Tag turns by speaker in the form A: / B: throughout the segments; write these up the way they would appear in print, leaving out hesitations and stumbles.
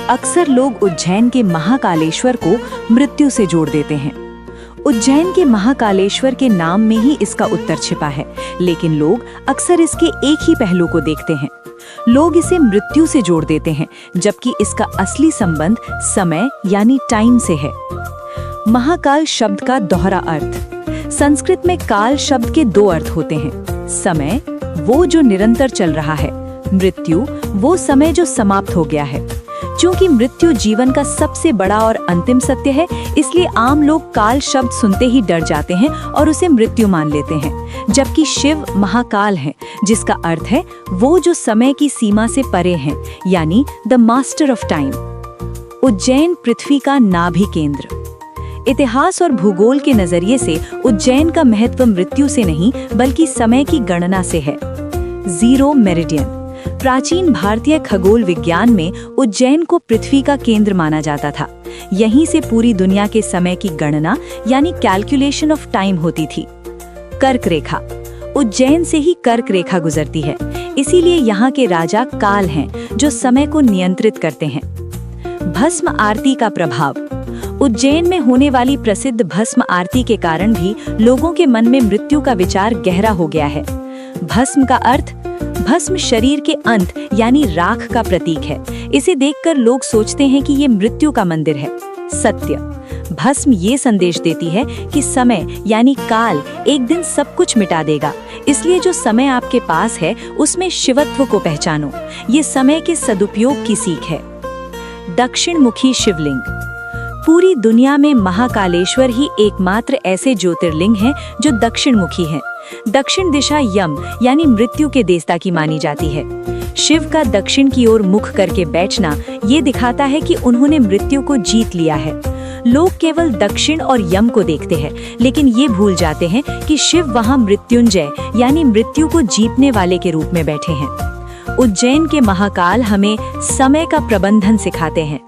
A: अक्सर लोग उज्जैन के महाकालेश्वर को मृत्यु से जोड़ देते हैं। उज्जैन के महाकालेश्वर के नाम में ही इसका उत्तर छिपा है, लेकिन लोग अक्सर इसके एक ही पहलू को देखते हैं। लोग इसे मृत्यु से जोड़ देते हैं, जबकि इसका असली संबंध समय यानी टाइम से है। महाकाल शब्द का दोहरा अर्थ। संस्कृत में काल शब्द के दो अर्थ होते हैं। समय, वो जो निरंतर चल रहा है। मृत्यु, वो समय जो समाप्त हो गया है। चूंकि मृत्यु जीवन का सबसे बड़ा और अंतिम सत्य है, इसलिए आम लोग काल शब्द सुनते ही डर जाते हैं और उसे मृत्यु मान लेते हैं। जबकि शिव महाकाल हैं, जिसका अर्थ है वो जो समय की सीमा से परे हैं, यानी the master of time. Ujjain पृथ्वी का नाभि केंद्र। इतिहास और भूगोल के नजरिए से उज्जैन का महत्व मृत्यु से नहीं, बल्कि समय की गणना से है। Zero meridian. प्राचीन भारतीय खगोल विज्ञान में उज्जैन को पृथ्वी का केंद्र माना जाता था। यहीं से पूरी दुनिया के समय की गणना यानी कैलकुलेशन ऑफ टाइम होती थी। कर्क रेखा। उज्जैन से ही कर्क रेखा गुजरती है, इसीलिए यहाँ के राजा काल हैं, जो समय को नियंत्रित करते हैं। भस्म आरती का प्रभाव। उज्जैन में होने वाली प्रसिद्ध भस्म आरती के कारण भी लोगों के मन में मृत्यु का विचार गहरा हो गया है। भस्म का अर्थ, भस्म शरीर के अंत यानी राख का प्रतीक है। इसे देखकर लोग सोचते हैं कि ये मृत्यु का मंदिर है। सत्य। भस्म ये संदेश देती है कि समय यानी काल एक दिन सब कुछ मिटा देगा, इसलिए जो समय आपके पास है उसमें शिवत्व को पहचानो। ये समय के सदुपयोग की सीख है। दक्षिण मुखी शिवलिंग। पूरी दुनिया में महाकालेश्वर ही एकमात्र ऐसे ज्योतिर्लिंग हैं जो दक्षिण मुखी हैं। दक्षिण दिशा यम यानी मृत्यु के देवता की मानी जाती है। शिव का दक्षिण की ओर मुख करके बैठना ये दिखाता है कि उन्होंने मृत्यु को जीत लिया है। लोग केवल दक्षिण और यम को देखते हैं, लेकिन ये भूल जाते हैं कि शिव वहां मृत्युंजय यानी मृत्यु को जीतने वाले के रूप में बैठे हैं। उज्जैन के महाकाल हमें समय का प्रबंधन सिखाते हैं।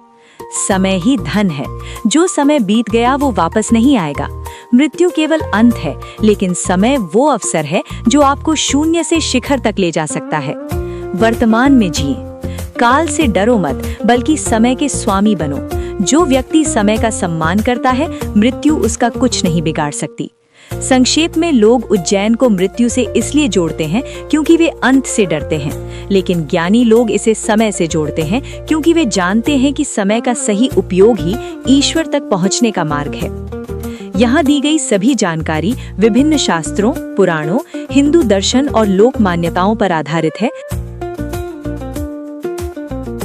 A: समय ही धन है। जो समय बीत गया वो वापस नहीं आएगा। मृत्यु केवल अंत है, लेकिन समय वो अवसर है जो आपको शून्य से शिखर तक ले जा सकता है। वर्तमान में जिए। काल से डरो मत, बल्कि समय के स्वामी बनो। जो व्यक्ति समय का सम्मान करता है, मृत्यु उसका कुछ नहीं बिगाड़ सकती। संक्षेप में, लोग उज्जैन को मृत्यु से इसलिए जोड़ते हैं क्योंकि वे अंत से डरते हैं, लेकिन ज्ञानी लोग इसे समय से जोड़ते हैं क्योंकि वे जानते हैं कि समय का सही उपयोग ही ईश्वर तक पहुंचने का मार्ग है। यहाँ दी गई सभी जानकारी विभिन्न शास्त्रों, पुराणों, हिंदू दर्शन और लोक मान्यताओं पर आधारित है।